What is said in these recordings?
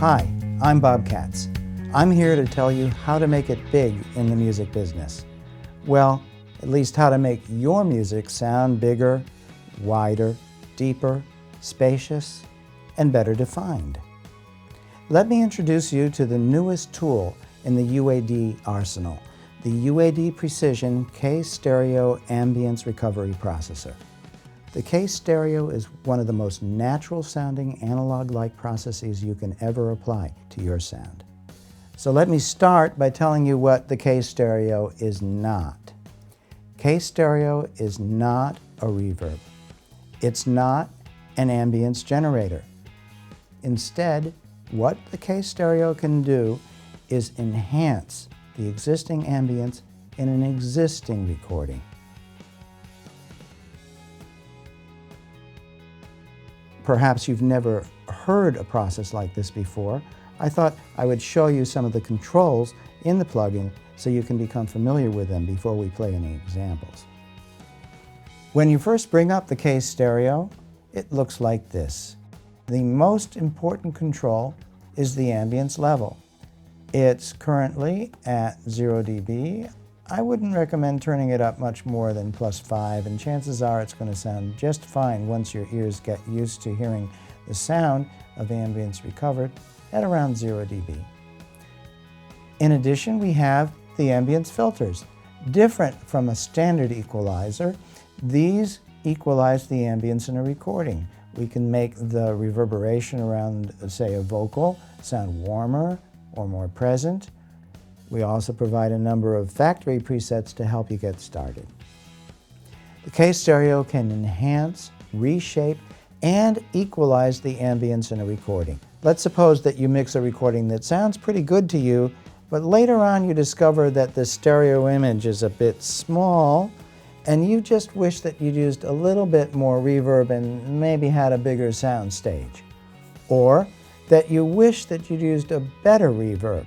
Hi, I'm Bob Katz. I'm here to tell you how to make it big in the music business. Well, at least how to make your music sound bigger, wider, deeper, spacious, and better defined. Let me introduce you to the newest tool in the UAD arsenal, the UAD Precision K-Stereo Ambience Recovery processor. The K-Stereo is one of the most natural sounding analog-like processes you can ever apply to your sound. So let me start by telling you what the K-Stereo is not. K-Stereo is not a reverb. It's not an ambience generator. Instead, what the K-Stereo can do is enhance the existing ambience in an existing recording. Perhaps you've never heard a process like this before. I thought I would show you some of the controls in the plugin so you can become familiar with them before we play any examples. When you first bring up the K-Stereo, it looks like this. The most important control is the ambience level. It's currently at 0 dB. I wouldn't recommend turning it up much more than +5, and chances are it's going to sound just fine once your ears get used to hearing the sound of ambience recovered at around 0 dB. In addition, we have the ambience filters. Different from a standard equalizer, these equalize the ambience in a recording. We can make the reverberation around, say, a vocal sound warmer or more present. We also provide a number of factory presets to help you get started. The K-Stereo can enhance, reshape, and equalize the ambience in a recording. Let's suppose that you mix a recording that sounds pretty good to you, but later on you discover that the stereo image is a bit small, and you just wish that you'd used a little bit more reverb and maybe had a bigger sound stage. Or that you wish that you'd used a better reverb,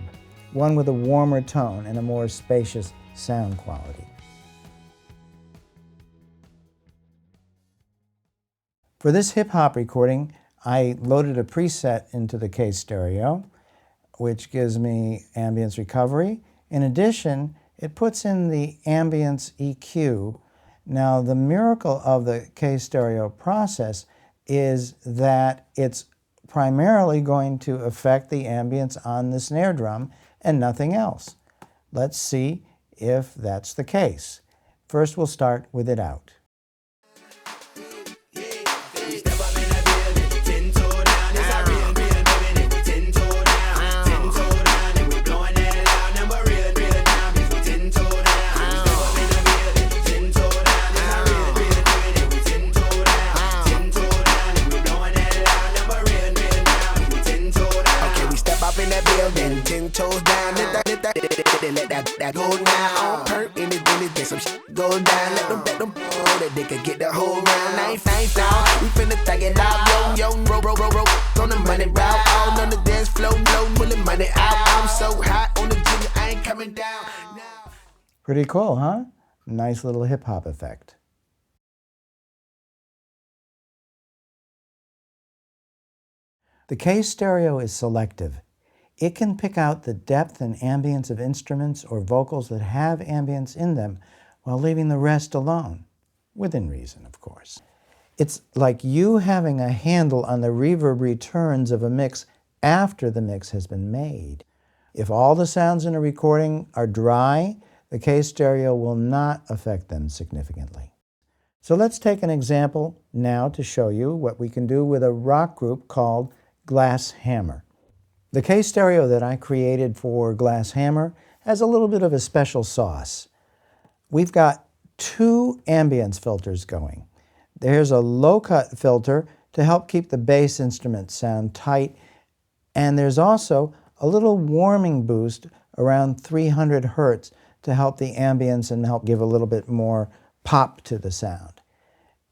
one with a warmer tone and a more spacious sound quality. For this hip-hop recording, I loaded a preset into the K-Stereo, which gives me ambience recovery. In addition, it puts in the ambience EQ. Now, the miracle of the K-Stereo process is that it's primarily going to affect the ambience on the snare drum and nothing else. Let's see if that's the case. First, we'll start with it out. That go down on perk and it really get some shit go down. Let them know that they can get the whole round. Nice down. We finna thug it out. Yo, on the money route. All on the dance floor, pulling money out. I'm so hot on the jigger, I ain't coming down. Pretty cool, huh? Nice little hip-hop effect. The K-Stereo is selective. It can pick out the depth and ambience of instruments or vocals that have ambience in them while leaving the rest alone, within reason, of course. It's like you having a handle on the reverb returns of a mix after the mix has been made. If all the sounds in a recording are dry, the K-Stereo will not affect them significantly. So let's take an example now to show you what we can do with a rock group called Glass Hammer. The K-Stereo that I created for Glass Hammer has a little bit of a special sauce. We've got two ambience filters going. There's a low-cut filter to help keep the bass instruments sound tight, and there's also a little warming boost around 300 Hertz to help the ambience and help give a little bit more pop to the sound.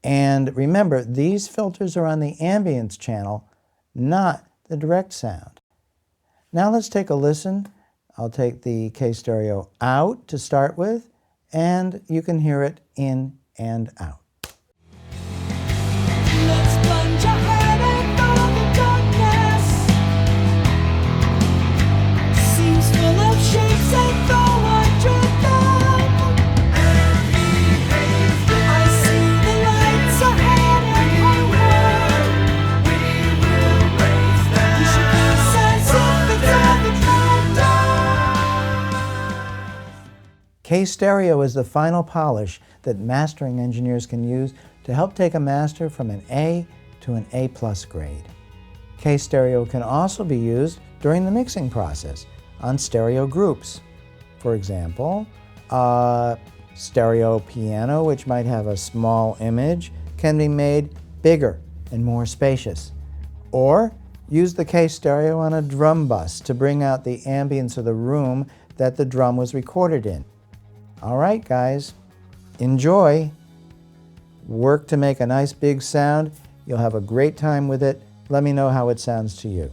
And remember, these filters are on the ambience channel, not the direct sound. Now let's take a listen. I'll take the K-Stereo out to start with, and you can hear it in and out. Let's plunge ahead and follow the darkness. K-Stereo is the final polish that mastering engineers can use to help take a master from an A to an A+ grade. K-Stereo can also be used during the mixing process on stereo groups. For example, a stereo piano, which might have a small image, can be made bigger and more spacious. Or use the K-Stereo on a drum bus to bring out the ambience of the room that the drum was recorded in. All right, guys, enjoy. Work to make a nice big sound. You'll have a great time with it. Let me know how it sounds to you.